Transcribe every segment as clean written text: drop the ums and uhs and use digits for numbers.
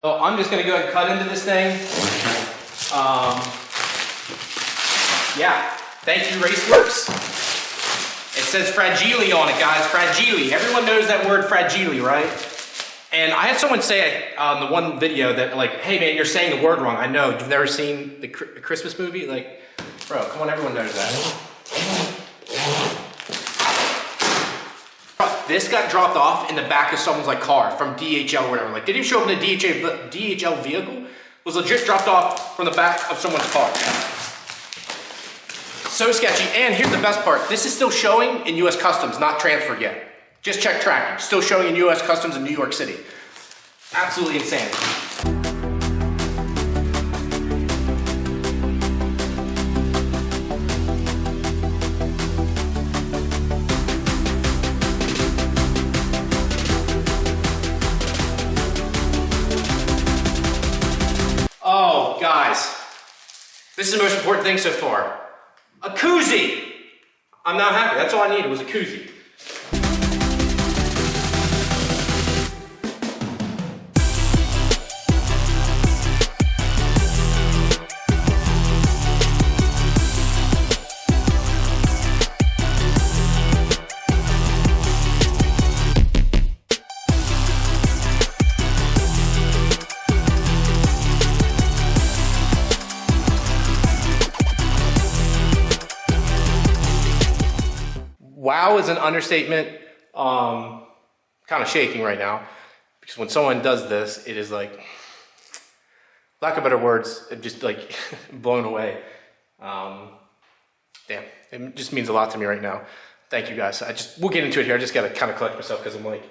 So I'm just gonna go ahead and cut into this thing. Yeah, thank you RaceWorks. It says fragile on it, guys, fragile. Everyone knows that word fragile, right? And I had someone say on the one video that like, hey man, you're saying the word wrong. I know, you've never seen the Christmas movie? Like, bro, come on, everyone knows that. This got dropped off in the back of someone's like car from DHL or whatever. Like, didn't even show up in a DHL vehicle. It was legit dropped off from the back of someone's car. So sketchy. And here's the best part. This is still showing in US Customs, not transferred yet. Just check tracking. Still showing in US Customs in New York City. Absolutely insane. Oh, guys, this is the most important thing so far. A koozie. I'm not happy. That's all I needed was a koozie. Wow is an understatement. Kind of shaking right now because when someone does this, it is like, lack of better words, it just like blown away. Damn, it just means a lot to me right now. Thank you guys. We'll get into it here. I just got to kind of collect myself because I'm like,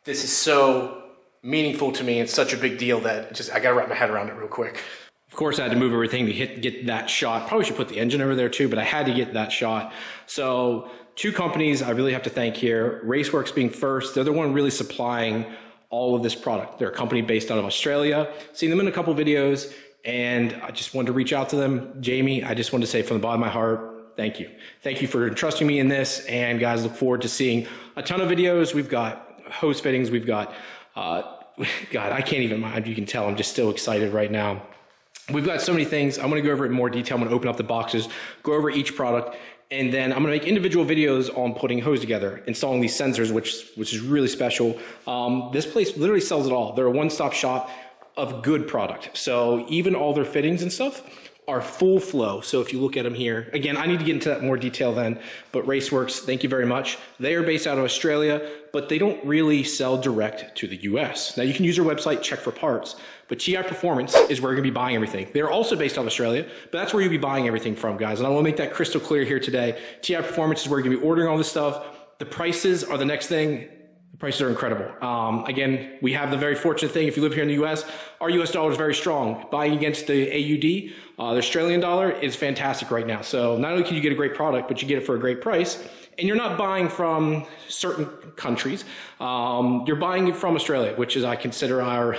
this is so meaningful to me and such a big deal that I got to wrap my head around it real quick. Of course, I had to move everything to get that shot. Probably should put the engine over there too, but I had to get that shot. So two companies I really have to thank here. RaceWorks being first. They're the one really supplying all of this product. They're a company based out of Australia. Seen them in a couple videos, and I just wanted to reach out to them. Jamie, I just wanted to say from the bottom of my heart, thank you. Thank you for entrusting me in this, and guys, look forward to seeing a ton of videos. We've got hose fittings. We've got, God, I can't even mind. You can tell I'm just still excited right now. We've got so many things. I'm gonna go over it in more detail. I'm gonna open up the boxes, go over each product, and then I'm gonna make individual videos on putting hose together, installing these sensors, which is really special. This place literally sells it all. They're a one-stop shop of good product. So even all their fittings and stuff are full flow. So if you look at them here, again, I need to get into that more detail then, but RaceWorks, thank you very much. They are based out of Australia, but they don't really sell direct to the US. Now you can use their website, check for parts, but TI Performance is where you're gonna be buying everything. They're also based out of Australia, but that's where you'll be buying everything from, guys. And I wanna make that crystal clear here today. TI Performance is where you're gonna be ordering all this stuff. The prices are the next thing. The prices are incredible. Again, we have the very fortunate thing, if you live here in the US, our US dollar is very strong. Buying against the AUD, the Australian dollar is fantastic right now. So not only can you get a great product, but you get it for a great price. And you're not buying from certain countries. You're buying it from Australia, which is, I consider our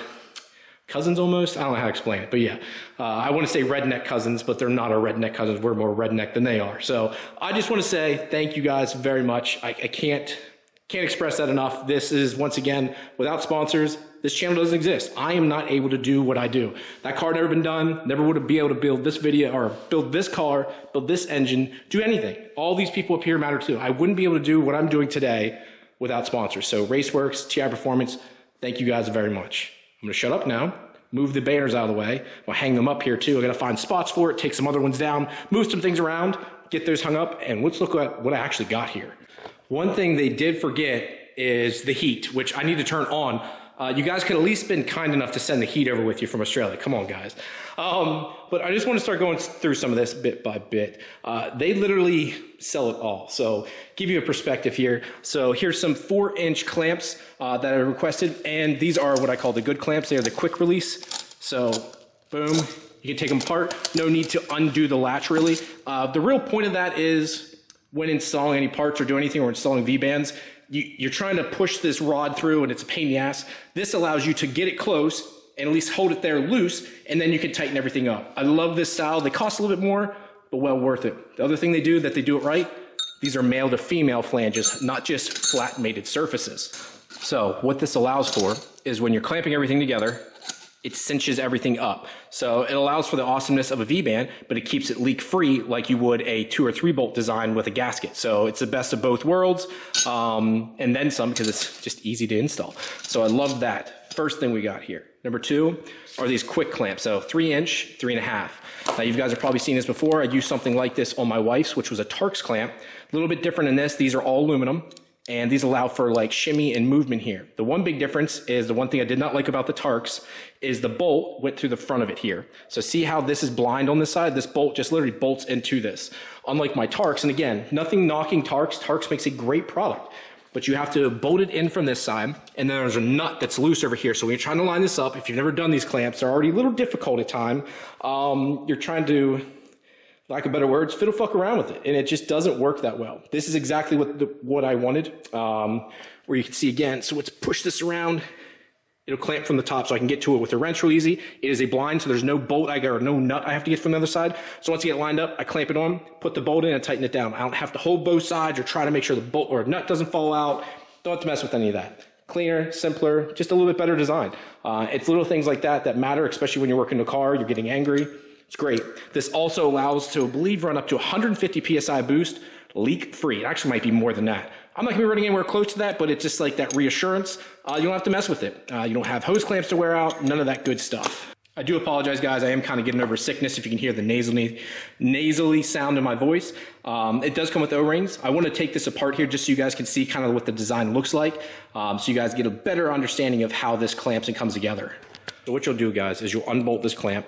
cousins almost. I don't know how to explain it, but yeah. I want to say redneck cousins, but they're not our redneck cousins. We're more redneck than they are. So I just want to say thank you guys very much. I can't express that enough. This is, once again, without sponsors, this channel doesn't exist. I am not able to do what I do. That car never been done, never would have been able to build this video or build this car, build this engine, do anything. All these people up here matter too. I wouldn't be able to do what I'm doing today without sponsors. So RaceWorks, TI Performance, thank you guys very much. I'm gonna shut up now, move the banners out of the way. I'll hang them up here too. I gotta find spots for it, take some other ones down, move some things around, get those hung up, and let's look at what I actually got here. One thing they did forget is the heat, which I need to turn on. You guys could at least been kind enough to send the heat over with you from Australia. Come on, guys. But I just want to start going through some of this bit by bit. They literally sell it all. So give you a perspective here. So here's some 4-inch clamps that I requested. And these are what I call the good clamps. They are the quick release. So boom, you can take them apart. No need to undo the latch really. The real point of that is when installing any parts or doing anything or installing V-bands, you're trying to push this rod through and it's a pain in the ass. This allows you to get it close and at least hold it there loose, and then you can tighten everything up. I love this style. They cost a little bit more, but well worth it. The other thing they do that they do it right, these are male to female flanges, not just flat mated surfaces. So what this allows for is when you're clamping everything together, it cinches everything up. So it allows for the awesomeness of a V-band, but it keeps it leak free like you would a 2 or 3 bolt design with a gasket. So it's the best of both worlds, and then some, because it's just easy to install. So I love that. First thing we got here. Number 2 are these quick clamps. So 3-inch, 3.5. Now you guys have probably seen this before. I used something like this on my wife's, which was a Tarx clamp. A little bit different in this. These are all aluminum. And these allow for like shimmy and movement here. The one big difference is, the one thing I did not like about the Tarx is the bolt went through the front of it here. So see how this is blind on this side? This bolt just literally bolts into this. Unlike my Tarx, and again, nothing knocking Tarx. Tarx makes a great product, but you have to bolt it in from this side, and then there's a nut that's loose over here. So when you're trying to line this up, if you've never done these clamps, they're already a little difficult at times. You're trying to, lack of better words, fiddle fuck around with it, and it just doesn't work that well. This is exactly what I wanted, where you can see again, so let's push this around. It'll clamp from the top so I can get to it with a wrench real easy. It is a blind, so there's no bolt or no nut I have to get from the other side. So once you get lined up, I clamp it on, put the bolt in, and tighten it down. I don't have to hold both sides or try to make sure the bolt or nut doesn't fall out. Don't have to mess with any of that. Cleaner, simpler, just a little bit better design. It's little things like that that matter, especially when you're working in a car, you're getting angry. It's great. This also allows to, I believe, run up to 150 PSI boost, leak free. It actually might be more than that. I'm not gonna be running anywhere close to that, but it's just like that reassurance. You don't have to mess with it. You don't have hose clamps to wear out, none of that good stuff. I do apologize, guys. I am kind of getting over sickness, if you can hear the nasally sound in my voice. It does come with O-rings. I want to take this apart here just so you guys can see kind of what the design looks like, so you guys get a better understanding of how this clamps and comes together. So what you'll do, guys, is you'll unbolt this clamp.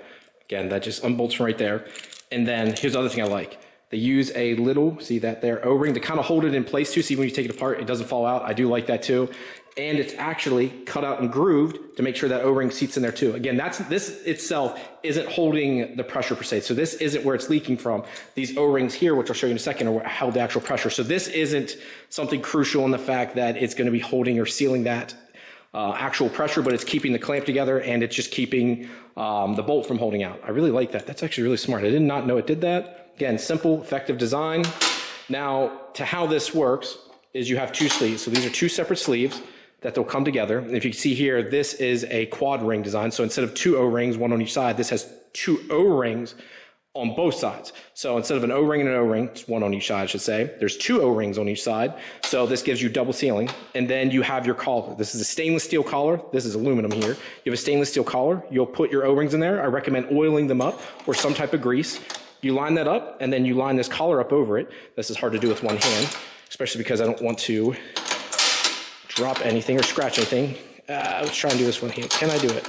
Again, that just unbolts from right there. And then here's the other thing I like. They use a little, see that there, O-ring to kind of hold it in place too, so even when you take it apart, it doesn't fall out. I do like that too. And it's actually cut out and grooved to make sure that O-ring seats in there too. Again, this itself isn't holding the pressure per se. So this isn't where it's leaking from. These O-rings here, which I'll show you in a second, are what held the actual pressure. So this isn't something crucial in the fact that it's going to be holding or sealing that actual pressure, but it's keeping the clamp together, and it's just keeping the bolt from holding out. I really like that. That's actually really smart. I did not know it did that. Again, simple, effective design. Now, to how this works is you have 2 sleeves. So these are 2 separate sleeves that they'll come together. And if you can see here, this is a quad ring design. So instead of 2 O-rings, one on each side, this has 2 O-rings on both sides. So instead of an O-ring and an O-ring, it's one on each side, I should say, there's 2 O-rings on each side. So this gives you double sealing. And then you have your collar. This is a stainless steel collar. This is aluminum here. You have a stainless steel collar. You'll put your O-rings in there. I recommend oiling them up or some type of grease. You line that up, and then you line this collar up over it. This is hard to do with one hand, especially because I don't want to drop anything or scratch anything. Let's try and do this one hand. Can I do it?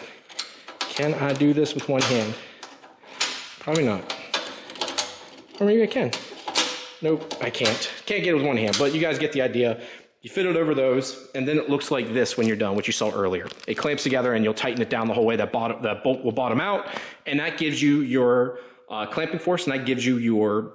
Can I do this with one hand? Probably not. Or maybe I can. Nope, I can't. Can't get it with one hand, but you guys get the idea. You fit it over those, and then it looks like this when you're done, which you saw earlier. It clamps together, and you'll tighten it down the whole way. That bolt will bottom out, and that gives you your clamping force, and that gives you your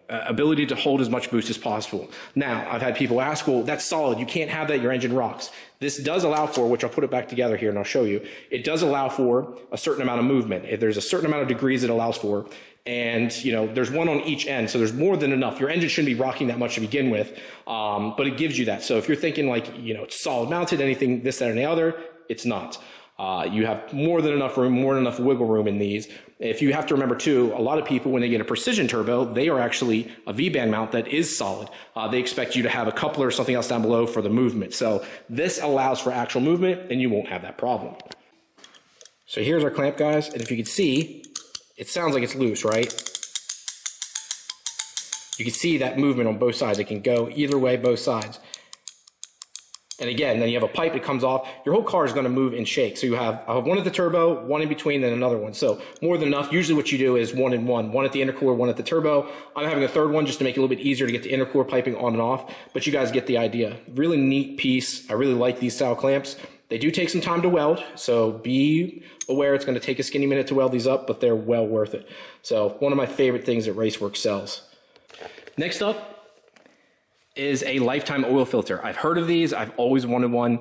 ability to hold as much boost as possible. Now, I've had people ask, well, that's solid. You can't have that. Your engine rocks. This does allow for, which I'll put it back together here and I'll show you, it does allow for a certain amount of movement. If there's a certain amount of degrees it allows for, and there's one on each end, so there's more than enough. Your engine shouldn't be rocking that much to begin with, but it gives you that. So if you're thinking like, it's solid mounted, anything this, that, and the other, it's not. You have more than enough room, more than enough wiggle room in these. If you have to remember too, a lot of people, when they get a precision turbo, they are actually a V-band mount that is solid. They expect you to have a coupler or something else down below for the movement. So this allows for actual movement, and you won't have that problem. So here's our clamp, guys. And if you can see, it sounds like it's loose, right? You can see that movement on both sides. It can go either way, both sides. And again, then you have a pipe that comes off. Your whole car is going to move and shake. So I have one at the turbo, one in between, then another one. So more than enough. Usually what you do is one and one. One at the intercooler, one at the turbo. I'm having a third one just to make it a little bit easier to get the intercooler piping on and off. But you guys get the idea. Really neat piece. I really like these style clamps. They do take some time to weld. So be aware it's going to take a skinny minute to weld these up, but they're well worth it. So one of my favorite things that RaceWorks sells. Next up, is a lifetime oil filter. I've heard of these. I've always wanted one.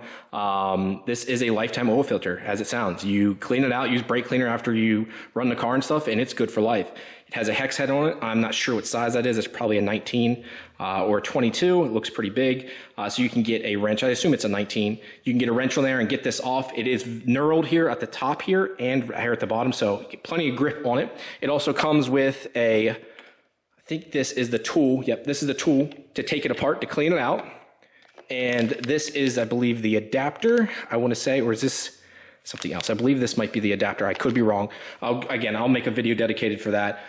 This is a lifetime oil filter, as it sounds. You clean it out, use brake cleaner after you run the car and stuff, and it's good for life. It has a hex head on it. I'm not sure what size that is. It's probably a 19 or a 22. It looks pretty big. So you can get a wrench. I assume it's a 19. You can get a wrench on there and get this off. It is knurled here at the top here and here at the bottom, so get plenty of grip on it. It also comes with a, I think this is the tool. Yep, this is the tool to take it apart, to clean it out. And this is, I believe, the adapter, I want to say, or is this something else? I believe this might be the adapter. I could be wrong. I'll make a video dedicated for that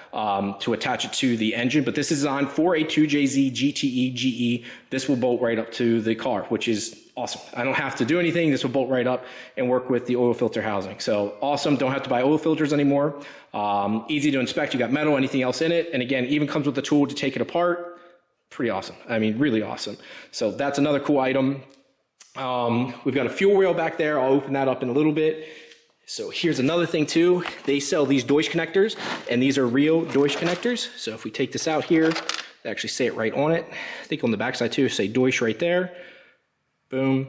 to attach it to the engine. But this is designed for a 2JZ GTE GE. This will bolt right up to the car, which is awesome. I don't have to do anything. This will bolt right up and work with the oil filter housing. So awesome. Don't have to buy oil filters anymore. Easy to inspect. You got metal, anything else in it. And again, even comes with the tool to take it apart. Pretty awesome. I mean, really awesome. So that's another cool item. We've got a fuel rail back there. I'll open that up in a little bit. So here's another thing too. They sell these Deutsch connectors, and these are real Deutsch connectors. So if we take this out here, they actually say it right on it. I think on the backside too, say Deutsch right there. Boom.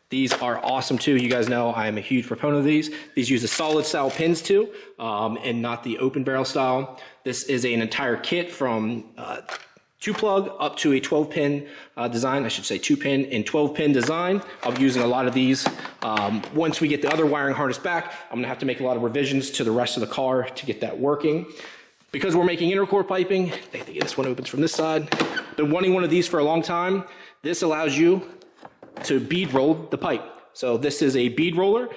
These are awesome too. You guys know I am a huge proponent of these. These use the solid style pins too, and not the open barrel style. This is an entire kit from 2-plug up to a 12-pin design. I should say 2-pin and 12-pin design. I'll be using a lot of these. Once we get the other wiring harness back, I'm gonna have to make a lot of revisions to the rest of the car to get that working. Because we're making intercore piping, I think this one opens from this side. Been wanting one of these for a long time. This allows you to bead roll the pipe. So this is a bead roller.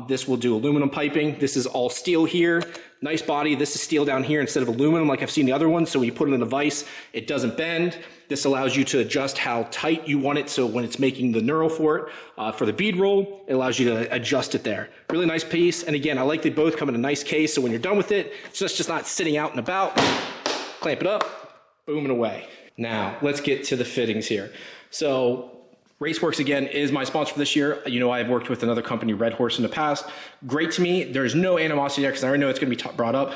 This will do aluminum piping. This is all steel here. Nice body. This is steel down here instead of aluminum like I've seen the other ones. So when you put it in a vise, it doesn't bend. This allows you to adjust how tight you want it. So when it's making the knurl for it, for the bead roll, it allows you to adjust it there. Really nice piece. And again, I like they both come in a nice case. So when you're done with it, it's just not sitting out and about. Clamp it up, boom and away. Now let's get to the fittings here. So RaceWorks, again, is my sponsor for this year. You know, I've worked with another company, Red Horse, in the past. Great to me. There's no animosity there because I already know it's going to be brought up.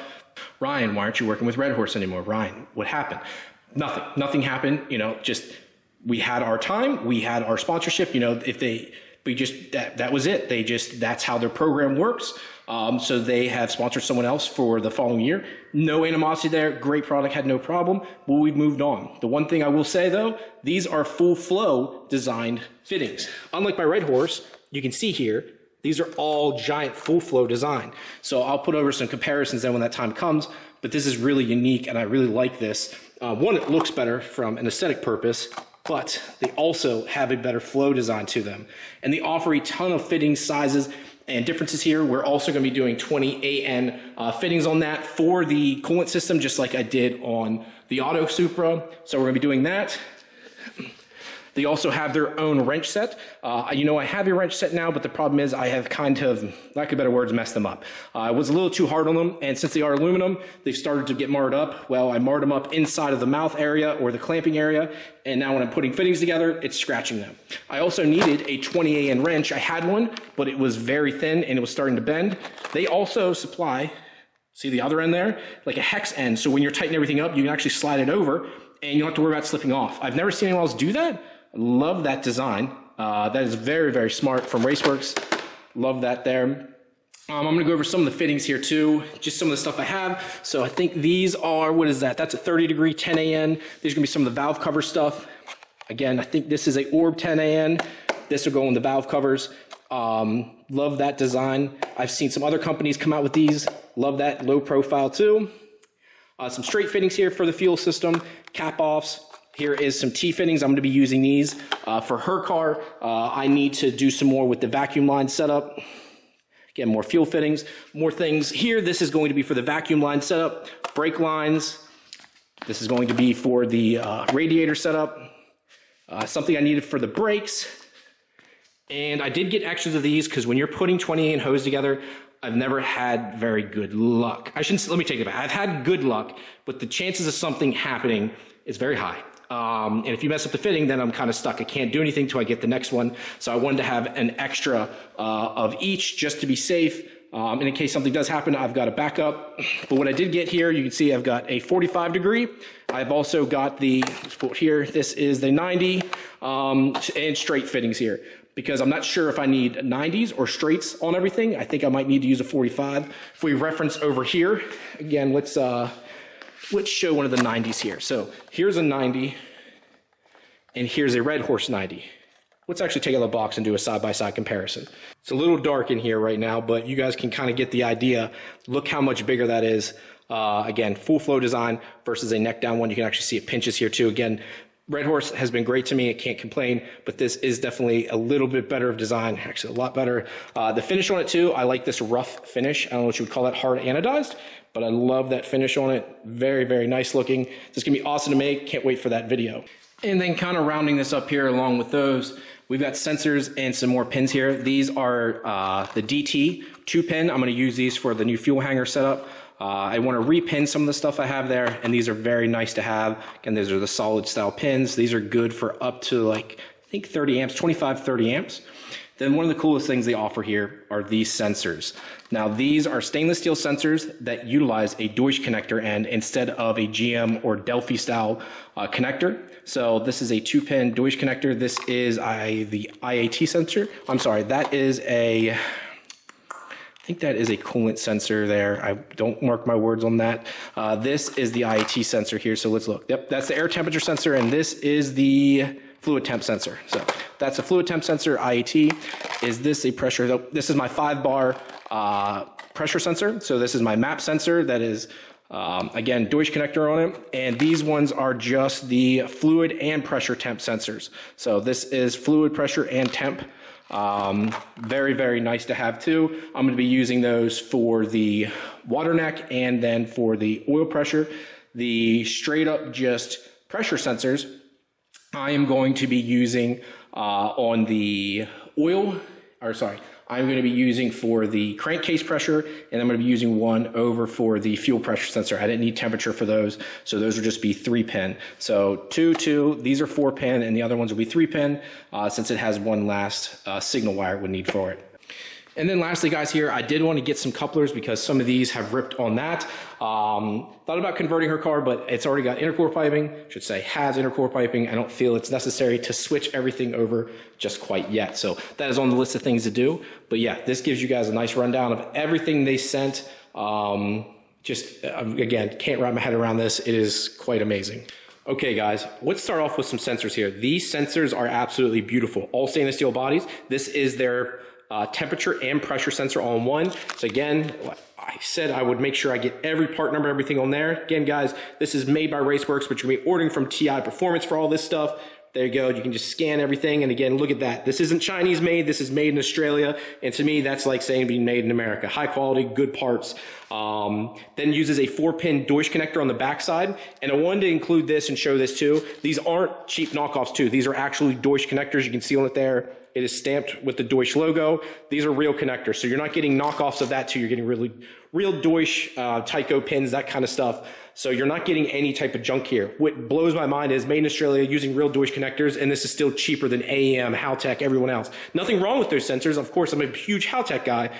Ryan, why aren't you working with Red Horse anymore? Ryan, what happened? Nothing. Nothing happened. You know, just we had our time. We had our sponsorship. You know, that was it. That's how their program works. So they have sponsored someone else for the following year. No animosity there. Great product, had no problem. But we've moved on. The one thing I will say though, these are full flow designed fittings. Unlike my Red Horse, you can see here, these are all giant full flow design. So I'll put over some comparisons then when that time comes, but this is really unique and I really like this. One, it looks better from an aesthetic purpose, but they also have a better flow design to them. And they offer a ton of fitting sizes and differences here. We're also going to be doing 20 AN fittings on that for the coolant system, just like I did on the Auto Supra. So we're going to be doing that. They also have their own wrench set. You know, I have a wrench set now, but the problem is I have kind of, lack of better words, messed them up. I was a little too hard on them, and since they are aluminum, they've started to get marred up. Well, I marred them up inside of the mouth area or the clamping area, and now when I'm putting fittings together, it's scratching them. I also needed a 20 AN wrench. I had one, but it was very thin and it was starting to bend. They also supply, see the other end there, like a hex end, so when you're tightening everything up, you can actually slide it over, and you don't have to worry about slipping off. I've never seen anyone else do that. Love that design. That is very, very smart from RaceWorks. Love that there. I'm going to go over some of the fittings here too, just some of the stuff I have. So I think these are, what is that? That's a 30 degree 10 AN. These are going to be some of the valve cover stuff. Again, I think this is a Orb 10 AN. This will go in the valve covers. Love that design. I've seen some other companies come out with these. Love that low profile too. Some straight fittings here for the fuel system, cap offs. Here is some T-fittings. I'm going to be using these for her car. I need to do some more with the vacuum line setup. Again, more fuel fittings, more things here. This is going to be for the vacuum line setup, brake lines. This is going to be for the radiator setup. Something I needed for the brakes. And I did get extras of these because when you're putting 20 AN hose together, I've never had very good luck. Let me take it back. I've had good luck, but the chances of something happening is very high. And if you mess up the fitting, then I'm kind of stuck. I can't do anything till I get the next one. So I wanted to have an extra of each just to be safe. in case something does happen, I've got a backup. But what I did get here, you can see I've got a 45 degree. I've also got the, let's put here, this is the 90 and straight fittings here. Because I'm not sure if I need 90s or straights on everything. I think I might need to use a 45. If we reference over here, again, let's show one of the 90s here. So here's a 90, and here's a Red Horse 90. Let's actually take out the box and do a side-by-side comparison. It's a little dark in here right now, but you guys can kind of get the idea. Look how much bigger that is. Again, full flow design versus a neck down one. You can actually see it pinches here too. Again, Red Horse has been great to me. I can't complain, but this is definitely a little bit better of design, actually a lot better. The finish on it too, I like this rough finish. I don't know what you would call that, hard anodized, but I love that finish on it. Very, very nice looking. This is gonna be awesome to make. Can't wait for that video. And then kind of rounding this up here along with those, we've got sensors and some more pins here. These are the DT 2-pin. I'm gonna use these for the new fuel hanger setup. I want to repin some of the stuff I have there, and these are very nice to have. Again, these are the solid style pins. These are good for up to like, I think 30 amps, 25, 30 amps. Then one of the coolest things they offer here are these sensors. Now these are stainless steel sensors that utilize a Deutsch connector end instead of a GM or Delphi style connector. So this is a 2-pin Deutsch connector. This is the IAT sensor. I'm sorry, that is a, I think that is a coolant sensor there. I don't mark my words on that. This is the IAT sensor here, so let's look. Yep, that's the air temperature sensor, and this is the fluid temp sensor. So that's a fluid temp sensor, IAT. Is this a pressure? This is my 5-bar pressure sensor. So this is my MAP sensor that is, again, Deutsch connector on it. And these ones are just the fluid and pressure temp sensors. So this is fluid, pressure, and temp. Very, very nice to have too. I'm going to be using those for the water neck and then for the oil pressure. The straight up just pressure sensors I am going to be using on the oil, or sorry, I'm going to be using for the crankcase pressure, and I'm going to be using one over for the fuel pressure sensor. I didn't need temperature for those, so those will just be 3-pin. So 2, these are 4-pin, and the other ones will be 3-pin, since it has one last signal wire it would need for it. And then lastly, guys, here, I did want to get some couplers because some of these have ripped on that. Thought about converting her car, but it's already got intercore piping, should say has intercore piping. I don't feel it's necessary to switch everything over just quite yet. So that is on the list of things to do. But yeah, this gives you guys a nice rundown of everything they sent. Again, can't wrap my head around this. It is quite amazing. Okay, guys, let's start off with some sensors here. These sensors are absolutely beautiful. All stainless steel bodies. This is their temperature and pressure sensor all in one. So again, I said I would make sure I get every part number, everything on there. Again, guys, this is made by RaceWorks, but you're gonna be ordering from TI Performance for all this stuff. There you go. You can just scan everything. And again, look at that. This isn't Chinese made. This is made in Australia. And to me, that's like saying being made in America. High quality, good parts. Then uses a 4-pin Deutsch connector on the backside. And I wanted to include this and show this too. These aren't cheap knockoffs too. These are actually Deutsch connectors. You can see on it there. It is stamped with the Deutsch logo. These are real connectors. So you're not getting knockoffs of that too. You're getting real Deutsch, Tyco pins, that kind of stuff. So you're not getting any type of junk here. What blows my mind is made in Australia using real Deutsch connectors, and this is still cheaper than AEM, Haltech, everyone else. Nothing wrong with those sensors. Of course, I'm a huge Haltech guy,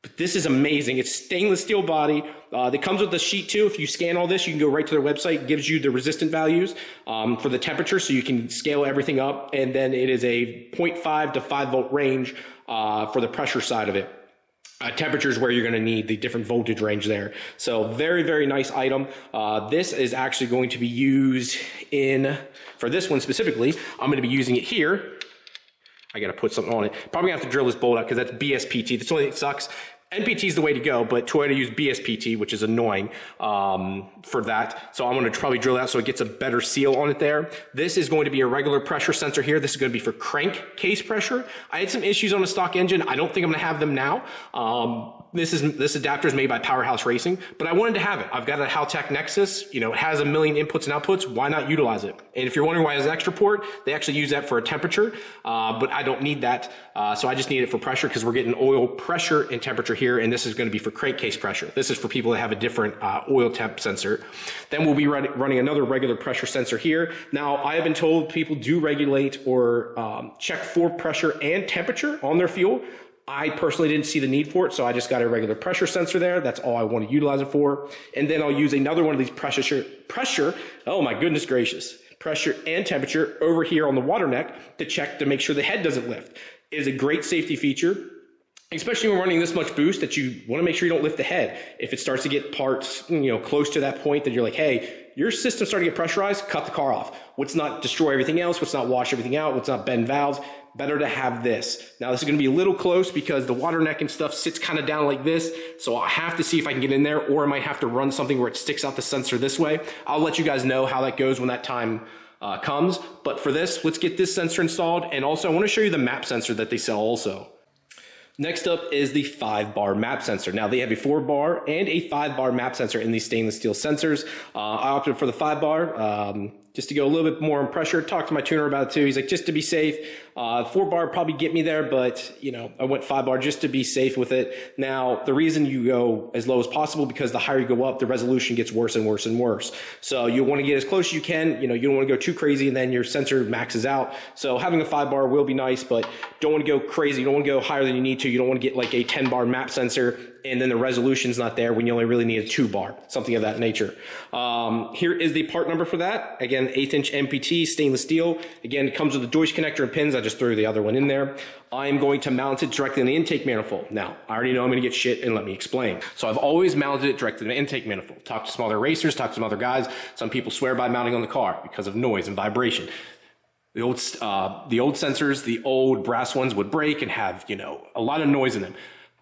but this is amazing. It's stainless steel body. That comes with the sheet too. If you scan all this, you can go right to their website. It gives you the resistant values for the temperature, so you can scale everything up. And then it is a 0.5 to 5 volt range for the pressure side of it. Temperatures where you're going to need the different voltage range there. So very, very nice item. This is actually going to be used for this one specifically, I'm going to be using it here. I got to put something on it. Probably have to drill this bolt out because that's BSPT. That's the only thing that sucks. NPT is the way to go, but Toyota use BSPT, which is annoying for that. So I'm going to probably drill out so it gets a better seal on it there. This is going to be a regular pressure sensor here. This is going to be for crankcase pressure. I had some issues on the stock engine. I don't think I'm going to have them now. This adapter is made by Powerhouse Racing, but I wanted to have it. I've got a Haltech Nexus. You know, it has a million inputs and outputs. Why not utilize it? And if you're wondering why it has an extra port, they actually use that for a temperature, but I don't need that. So I just need it for pressure because we're getting oil pressure and temperature here, and this is going to be for crankcase pressure. This is for people that have a different oil temp sensor. Then we'll be running another regular pressure sensor here. Now, I have been told people do regulate or check for pressure and temperature on their fuel. I personally didn't see the need for it, so I just got a regular pressure sensor there. That's all I want to utilize it for. And then I'll use another one of these pressure, oh my goodness gracious, pressure and temperature over here on the water neck to check to make sure the head doesn't lift. It is a great safety feature, especially when running this much boost, that you want to make sure you don't lift the head. If it starts to get parts, close to that point that you're like, hey, your system's starting to get pressurized, cut the car off. Let's not destroy everything else. Let's not wash everything out. Let's not bend valves. Better to have this. Now this is going to be a little close because the water neck and stuff sits kind of down like this. So I'll have to see if I can get in there, or I might have to run something where it sticks out the sensor this way. I'll let you guys know how that goes when that time comes. But for this, let's get this sensor installed. And also I want to show you the map sensor that they sell also. Next up is the 5-bar map sensor. Now they have a 4-bar and a 5-bar map sensor in these stainless steel sensors. I opted for the 5-bar just to go a little bit more on pressure. Talked to my tuner about it too. He's like, just to be safe. 4-bar probably get me there, but I went 5-bar just to be safe with it. Now the reason you go as low as possible, because the higher you go up, the resolution gets worse and worse and worse. So you want to get as close as you can. You don't want to go too crazy and then your sensor maxes out. So having a 5-bar will be nice, but don't want to go crazy. You don't want to go higher than you need to. You don't want to get like a 10-bar map sensor and then the resolution's not there when you only really need a 2-bar, something of that nature. Here is the part number for that. Again, 1/8" MPT stainless steel. Again, it comes with a Deutsch connector and pins. I just threw the other one in there. I am going to mount it directly in the intake manifold. Now, I already know I'm going to get shit, and let me explain. So I've always mounted it directly in the intake manifold. Talk to some other racers, talk to some other guys. Some people swear by mounting on the car because of noise and vibration. The old sensors, the old brass ones would break and have, a lot of noise in them.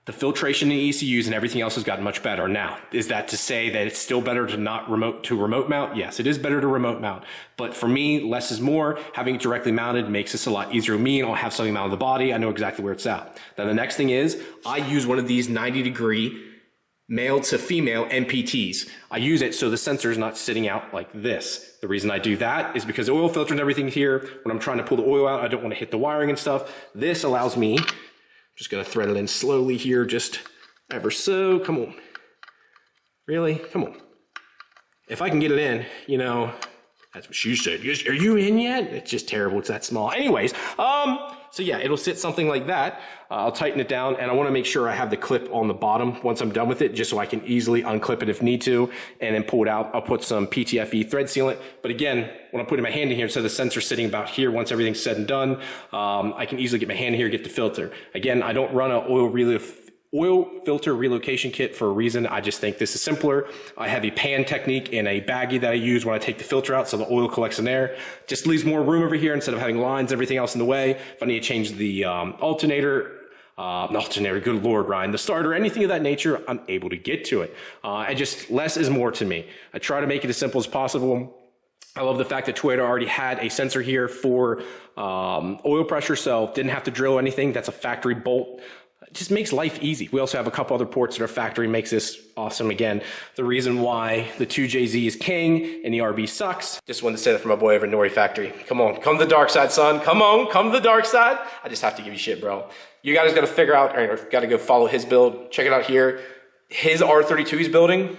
The filtration in ECUs and everything else has gotten much better. Now, is that to say that it's still better to not remote mount? Yes, it is better to remote mount. But for me, less is more. Having it directly mounted makes this a lot easier for me, and I'll have something mounted on the body. I know exactly where it's at. Then the next thing is, I use one of these 90-degree male to female MPTs. I use it so the sensor is not sitting out like this. The reason I do that is because the oil filter and everything here, when I'm trying to pull the oil out, I don't want to hit the wiring and stuff. This allows me, just going to thread it in slowly here, just ever so. Come on. Really? Come on. If I can get it in, that's what she said. Are you in yet? It's just terrible. It's that small. Anyways, so yeah, it'll sit something like that. I'll tighten it down, and I want to make sure I have the clip on the bottom once I'm done with it, just so I can easily unclip it if need to, and then pull it out. I'll put some PTFE thread sealant. But again, when I'm putting my hand in here, so the sensor's sitting about here, once everything's said and done, I can easily get my hand in here, get the filter. Again, I don't run an oil filter relocation kit for a reason. I just think this is simpler. I have a pan technique in a baggie that I use when I take the filter out, so the oil collects in there. Just leaves more room over here instead of having lines, everything else in the way. If I need to change the alternator, good Lord, Ryan, the starter, anything of that nature, I'm able to get to it. Less is more to me. I try to make it as simple as possible. I love the fact that Toyota already had a sensor here for oil pressure, so didn't have to drill anything. That's a factory bolt. It just makes life easy. We also have a couple other ports that are factory, makes this awesome. Again, the reason why the 2JZ is king and the RB sucks. Just wanted to say that from my boy over at Nori Factory. Come on, come to the dark side, son. Come on, come to the dark side. I just have to give you shit, bro. You guys got to figure out, or got to go follow his build. Check it out here. His R32 he's building,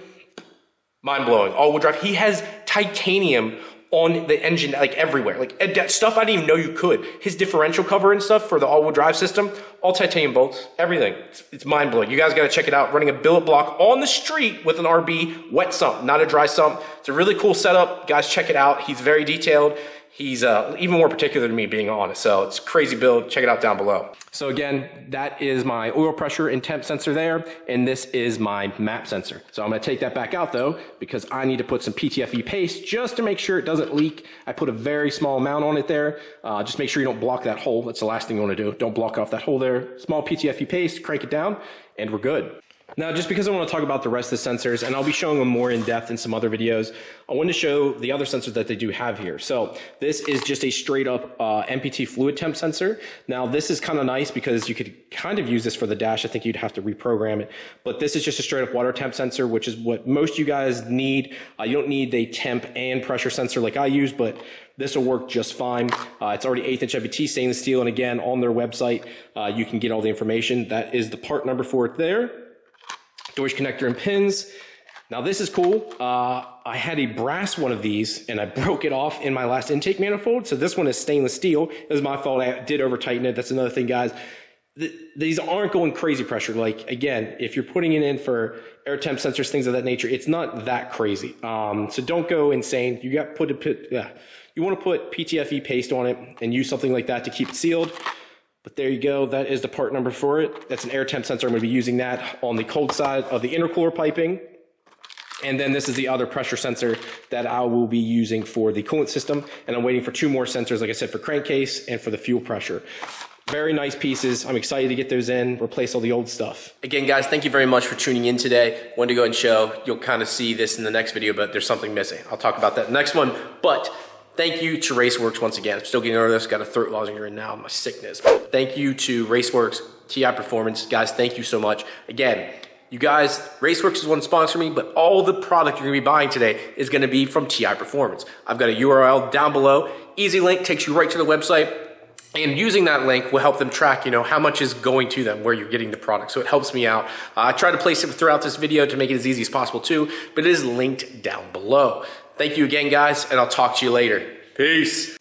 mind-blowing. All-wheel drive. He has titanium on the engine, like everywhere, like stuff I didn't even know you could. His differential cover and stuff for the all-wheel drive system, all titanium bolts, everything. It's mind-blowing. You guys got to check it out. Running a billet block on the street with an RB wet sump, not a dry sump. It's a really cool setup. Guys, check it out. He's very detailed. He's even more particular than me, being honest. So it's a crazy build. Check it out down below. So again, that is my oil pressure and temp sensor there, and this is my map sensor. So I'm going to take that back out though, because I need to put some PTFE paste just to make sure it doesn't leak. I put a very small amount on it there. Just make sure you don't block that hole. That's the last thing you want to do. Don't block off that hole there. Small PTFE paste, crank it down, and we're good. Now, just because I want to talk about the rest of the sensors, and I'll be showing them more in depth in some other videos, I want to show the other sensors that they do have here. So this is just a straight up MPT fluid temp sensor. Now, this is kind of nice because you could kind of use this for the dash. I think you'd have to reprogram it. But this is just a straight up water temp sensor, which is what most of you guys need. You don't need a temp and pressure sensor like I use, but this will work just fine. It's already 1/8" MPT stainless steel. And again, on their website, you can get all the information. That is the part number for it there. Deutsch connector and pins. Now this is cool. I had a brass one of these and I broke it off in my last intake manifold. So this one is stainless steel. It was my fault. I did over tighten it. That's another thing, guys. these aren't going crazy pressure. Like, again, if you're putting it in for air temp sensors, things of that nature, it's not that crazy. So don't go insane. You want to put PTFE paste on it and use something like that to keep it sealed. But there you go. That is the part number for it. That's an air temp sensor. I'm going to be using that on the cold side of the intercooler piping. And then this is the other pressure sensor that I will be using for the coolant system. And I'm waiting for 2 more sensors, like I said, for crankcase and for the fuel pressure. Very nice pieces. I'm excited to get those in, replace all the old stuff. Again, guys, thank you very much for tuning in today. Wanted to go ahead and show. You'll kind of see this in the next video, but there's something missing. I'll talk about that in the next one. But thank you to RaceWorks once again. I'm still getting over this. Got a throat lozenge now, my sickness. But thank you to RaceWorks, TI Performance. Guys, thank you so much. Again, you guys, RaceWorks is one to sponsor me, but all the product you're gonna be buying today is gonna be from TI Performance. I've got a URL down below. Easy link, takes you right to the website. And using that link will help them track, how much is going to them, where you're getting the product. So it helps me out. I try to place it throughout this video to make it as easy as possible too, but it is linked down below. Thank you again, guys, and I'll talk to you later. Peace.